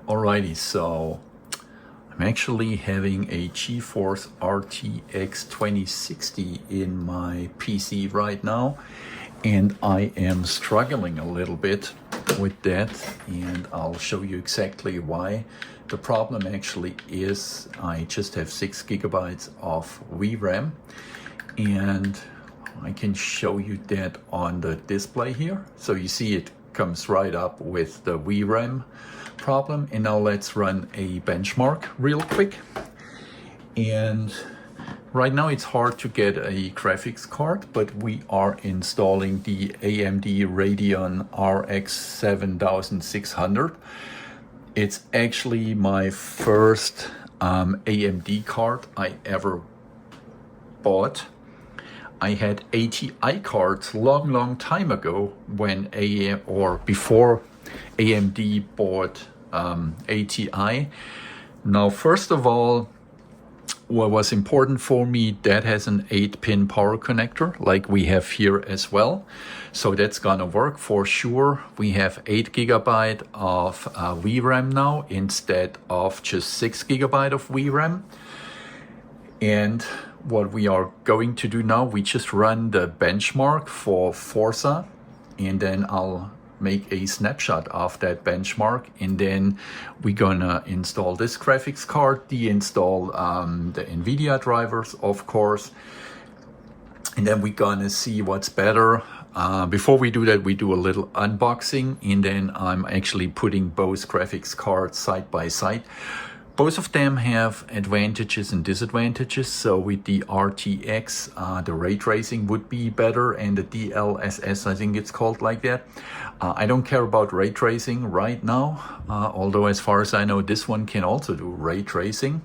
Alrighty, so I'm actually having a GeForce RTX 2060 in my PC right now, and I am struggling a little bit with that, and I'll show you exactly why. The problem actually is I just have 6 gigabytes of VRAM, and I can show you that on the display here. So you see it comes right up with the VRAM problem. And now let's run a benchmark real quick. And right now it's hard to get a graphics card, but we are installing the AMD Radeon RX 7600. It's actually my first AMD card I ever bought. I had ATI cards long time ago when before AMD bought ATI. Now, first of all, what was important for me, that has an 8-pin power connector like we have here as well. So that's gonna work for sure. We have 8 gigabyte of VRAM now instead of just 6 gigabyte of VRAM. And what we are going to do now, we just run the benchmark for Forza, and then I'll make a snapshot of that benchmark, and then we're gonna install this graphics card, deinstall the NVIDIA drivers, of course, and then we're gonna see what's better. Before we do that, we do a little unboxing, and then I'm actually putting both graphics cards side by side. Both of them have advantages and disadvantages. So with the RTX, the ray tracing would be better, and the DLSS, I think it's called like that. I don't care about ray tracing right now, although as far as I know, this one can also do ray tracing.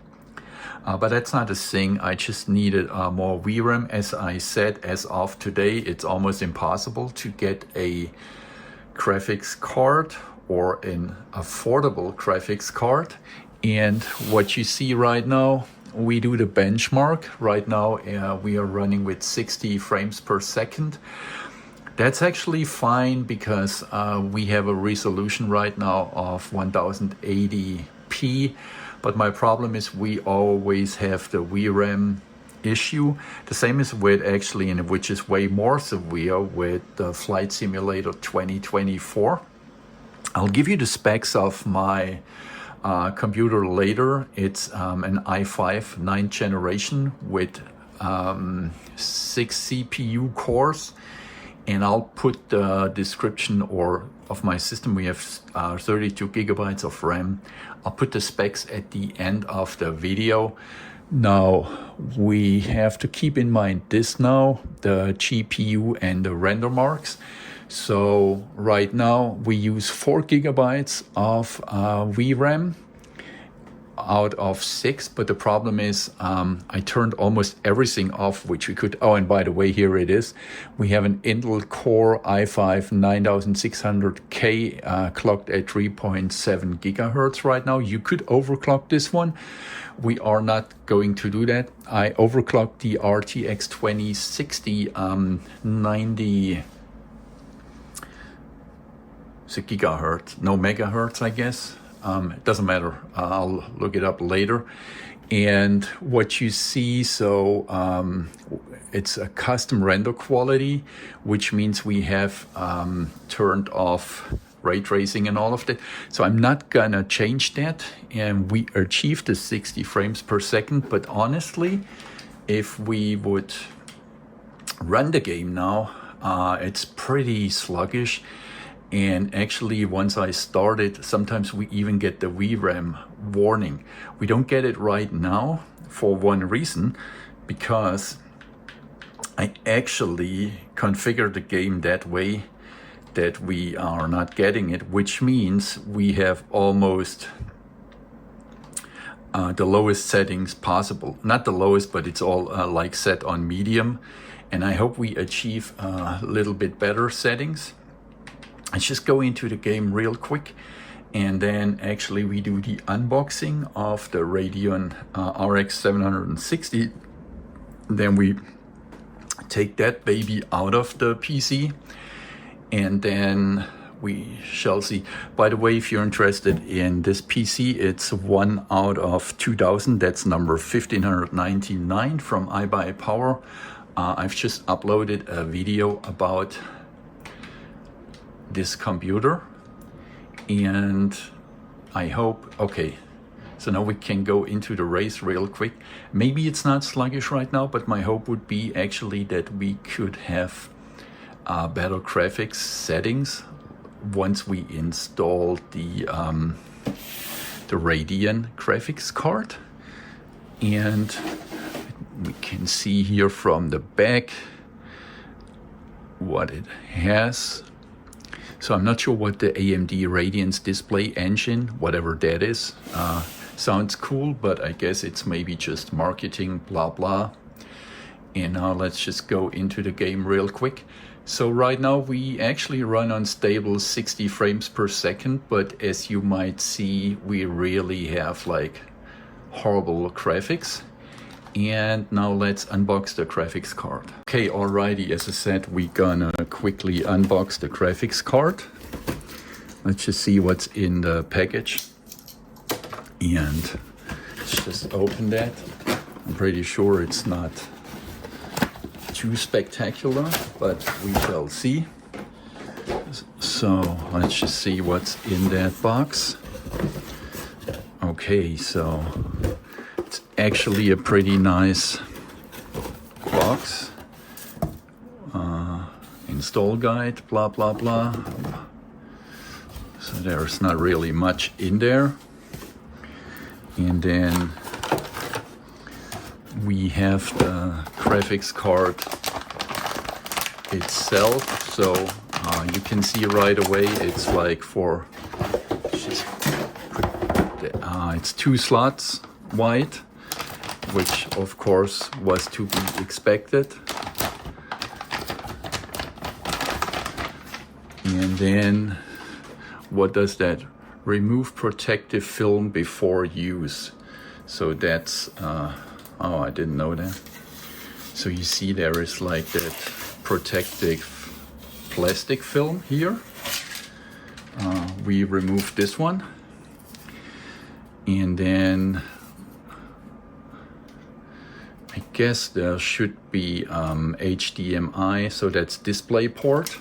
But that's not a thing. I just needed more VRAM. As I said, as of today, it's almost impossible to get a graphics card or an affordable graphics card. And what you see right now, we do the benchmark. Right now, we are running with 60 frames per second. That's actually fine because we have a resolution right now of 1080p. But my problem is we always have the VRAM issue. The same is with actually, and which is way more severe with the Flight Simulator 2024. I'll give you the specs of my computer later. It's an i5 9th generation with 6 CPU cores, and I'll put the description of my system. We have 32 gigabytes of RAM. I'll put the specs at the end of the video. Now, we have to keep in mind this now, the GPU and the render marks. So right now we use 4 gigabytes of VRAM out of 6, but the problem is I turned almost everything off which we could. Oh, and by the way, here it is. We have an Intel Core i5 9600K clocked at 3.7 gigahertz right now. You could overclock this one. We are not going to do that. I overclocked the RTX 2060 90 gigahertz, no megahertz, I guess. It doesn't matter. I'll look it up later. And what you see, so it's a custom render quality, which means we have turned off ray tracing and all of that. So I'm not gonna change that. And we achieved the 60 frames per second. But honestly, if we would run the game now, it's pretty sluggish. And actually, once I started, sometimes we even get the VRAM warning. We don't get it right now for one reason, because I actually configured the game that way that we are not getting it, which means we have almost the lowest settings possible. Not the lowest, but it's all like set on medium. And I hope we achieve a little bit better settings. Let's just go into the game real quick, and then actually we do the unboxing of the Radeon RX 760. Then we take that baby out of the PC, and then we shall see. By the way, if you're interested in this PC, it's 1 out of 2000. That's number 1599 from iBUYPOWER. I've just uploaded a video about this computer, and I hope, okay, so now we can go into the race real quick. Maybe it's not sluggish right now, but my hope would be actually that we could have better graphics settings once we install the Radeon graphics card. And we can see here from the back what it has. So I'm not sure what the AMD Radeon's display engine, whatever that is, sounds cool, but I guess it's maybe just marketing, blah, blah. And now let's just go into the game real quick. So right now we actually run on stable 60 frames per second, but as you might see, we really have like horrible graphics. And now let's unbox the graphics card. Okay, alrighty, as I said, we're gonna quickly unbox the graphics card. Let's just see what's in the package. And let's just open that. I'm pretty sure it's not too spectacular, but we shall see. So let's just see what's in that box. Okay, so it's actually a pretty nice box. Install guide, blah, blah, blah. So there's not really much in there. And then we have the graphics card itself. So you can see right away it's like for, it's 2 slots wide, which of course was to be expected. And then what does that? Remove protective film before use. So that's, oh, I didn't know that. So you see there is like that protective plastic film here. We removed this one. And then I guess there should be HDMI, so that's display port.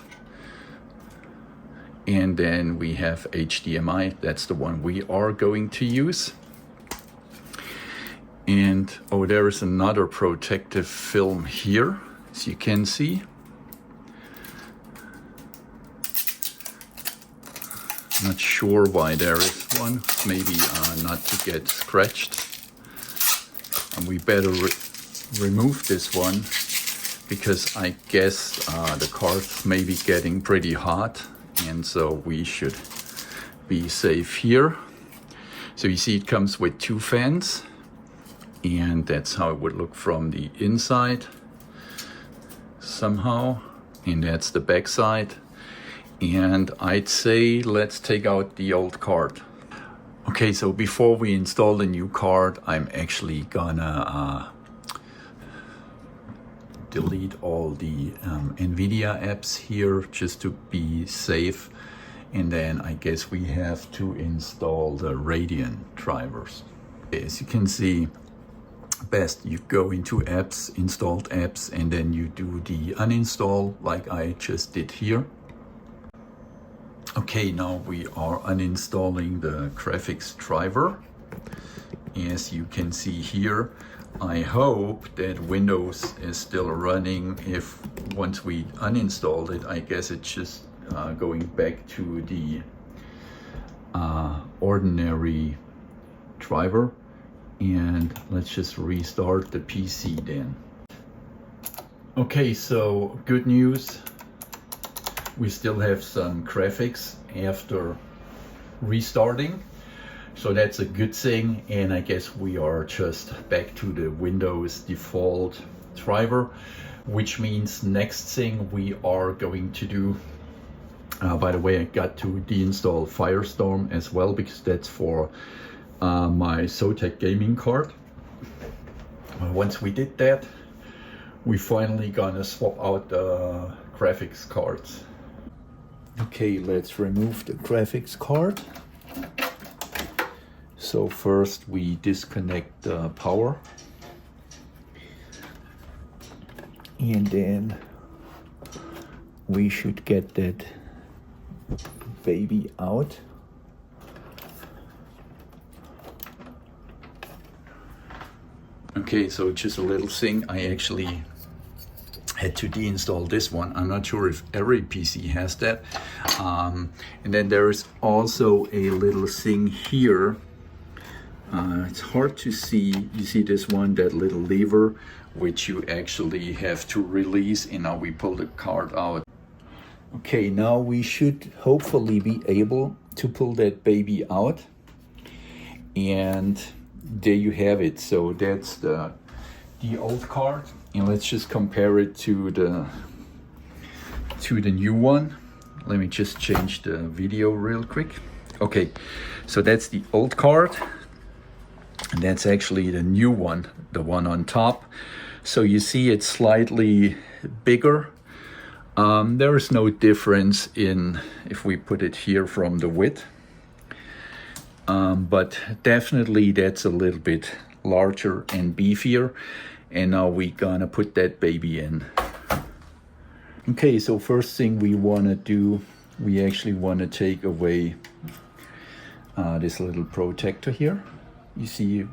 And then we have HDMI, that's the one we are going to use. And oh, there is another protective film here, as you can see. Not sure why there is one, maybe not to get scratched. And we better remove this one, because I guess the card's maybe getting pretty hot. And so we should be safe here. So you see it comes with 2 fans, and that's how it would look from the inside somehow. And that's the back side. And I'd say let's take out the old card. Okay, so before we install the new card, I'm actually gonna delete all the NVIDIA apps here just to be safe. And then I guess we have to install the Radeon drivers. As you can see, best you go into apps, installed apps, and then you do the uninstall like I just did here. Okay, now we are uninstalling the graphics driver. As you can see here, I hope that Windows is still running. If once we uninstalled it, I guess it's just going back to the ordinary driver. And let's just restart the PC then. Okay, so good news. We still have some graphics after restarting. So that's a good thing, and I guess we are just back to the Windows default driver, which means next thing we are going to do, by the way, I got to deinstall Firestorm as well, because that's for my Zotac gaming card. Once we did that, we finally gonna swap out the graphics cards. Okay, let's remove the graphics card. So first we disconnect the power, and then we should get that baby out. Okay, so just a little thing, I actually had to deinstall this one. I'm not sure if every PC has that. And then there is also a little thing here. It's hard to see. You see this one, that little lever, which you actually have to release, and now we pull the card out. Okay, now we should hopefully be able to pull that baby out. And there you have it. So that's the old card, and let's just compare it to the new one. Let me just change the video real quick. Okay, so that's the old card, and that's actually the new one, the one on top. So you see it's slightly bigger. There is no difference in if we put it here from the width, but definitely that's a little bit larger and beefier. And now we're gonna put that baby in. Okay, so first thing we wanna do, we actually wanna take away this little protector here. You see it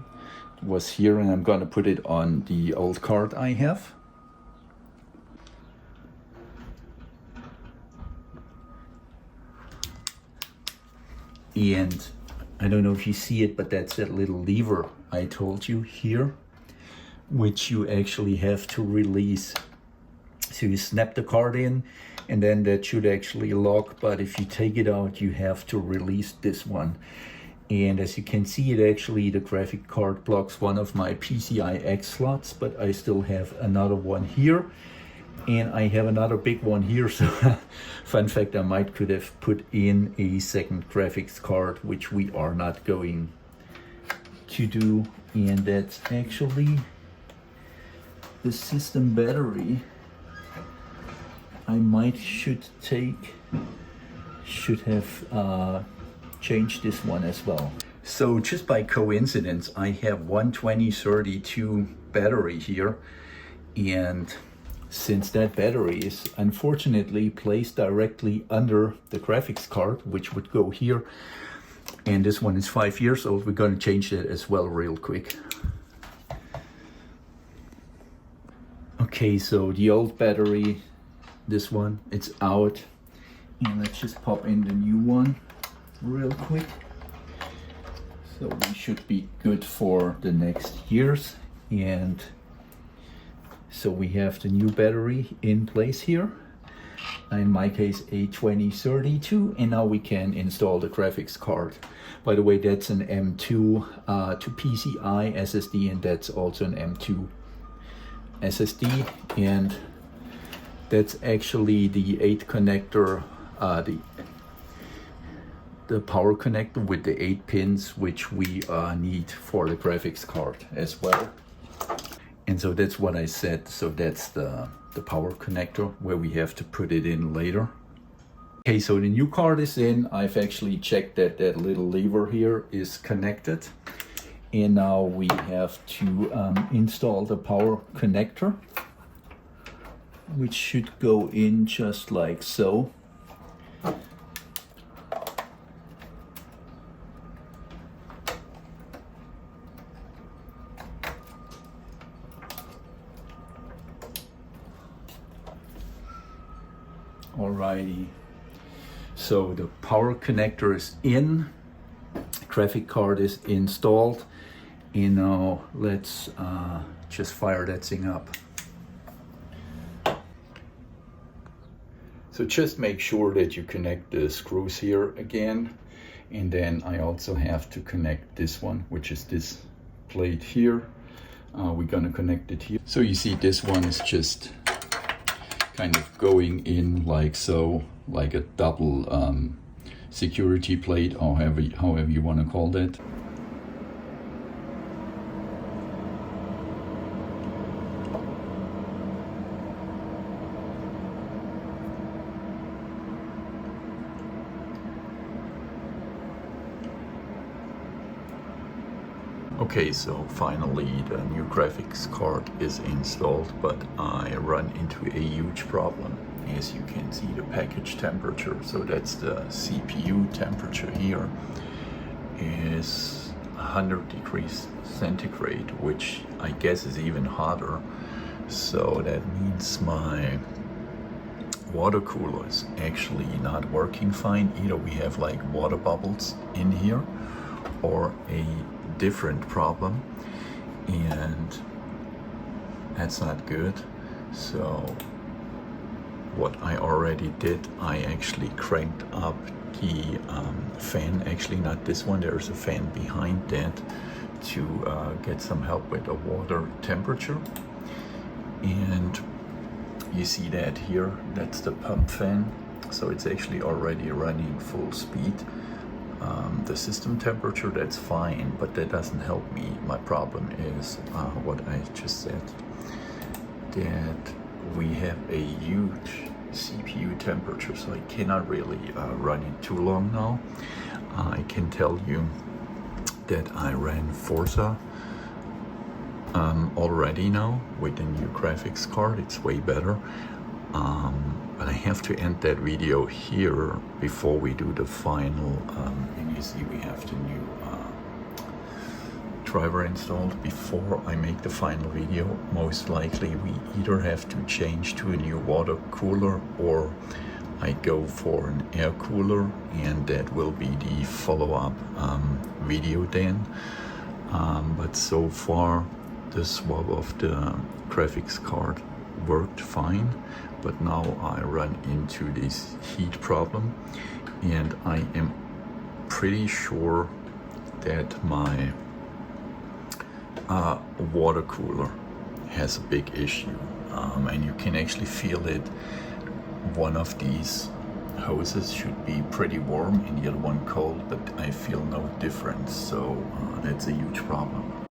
was here, and I'm gonna put it on the old card I have. And I don't know if you see it, but that's that little lever I told you here, which you actually have to release. So you snap the card in, and then that should actually lock, but if you take it out, you have to release this one. And as you can see, it actually, the graphic card blocks one of my PCI X slots, but I still have another one here, and I have another big one here. So fun fact, I could have put in a second graphics card, which we are not going to do. And that's actually the system battery. I should have changed this one as well. So just by coincidence, I have one 2032 battery here, and since that battery is unfortunately placed directly under the graphics card, which would go here, and this one is 5 years old, we're going to change that as well real quick. Okay, so the old battery, this one, it's out, and let's just pop in the new one real quick. So we should be good for the next years. And so we have the new battery in place here, in my case a 2032, and now we can install the graphics card. By the way, that's an M2 to PCI SSD, and that's also an M2 SSD, and that's actually the 8 connector, the power connector with the 8 pins, which we need for the graphics card as well. And so that's what I said. So that's the power connector where we have to put it in later. Okay, so the new card is in. I've actually checked that that little lever here is connected. And now we have to install the power connector, which should go in just like so. Alrighty, so the power connector is in, graphic card is installed, and now let's just fire that thing up. So just make sure that you connect the screws here again, and then I also have to connect this one, which is this plate here. We're gonna connect it here. So you see this one is just kind of going in like so, like a double security plate, or however you want to call that. Okay, so finally the new graphics card is installed, but I run into a huge problem. As you can see, the package temperature, so that's the CPU temperature here, is 100 degrees centigrade, which I guess is even hotter. So that means my water cooler is actually not working fine. Either we have like water bubbles in here or a different problem, and that's not good. So what I already did, I actually cranked up the fan, actually not this one, there's a fan behind that, to get some help with the water temperature. And you see that here, that's the pump fan, so it's actually already running full speed. The system temperature, that's fine, but that doesn't help me. My problem is what I just said, that we have a huge CPU temperature, so I cannot really run it too long now. I can tell you that I ran Forza already now with the new graphics card. It's way better. But I have to end that video here before we do the final, and you see we have the new driver installed. Before I make the final video, most likely we either have to change to a new water cooler, or I go for an air cooler, and that will be the follow-up video then. But so far the swap of the graphics card worked fine, but now I run into this heat problem, and I am pretty sure that my water cooler has a big issue, and you can actually feel it. One of these hoses should be pretty warm and the other one cold, but I feel no difference, so that's a huge problem.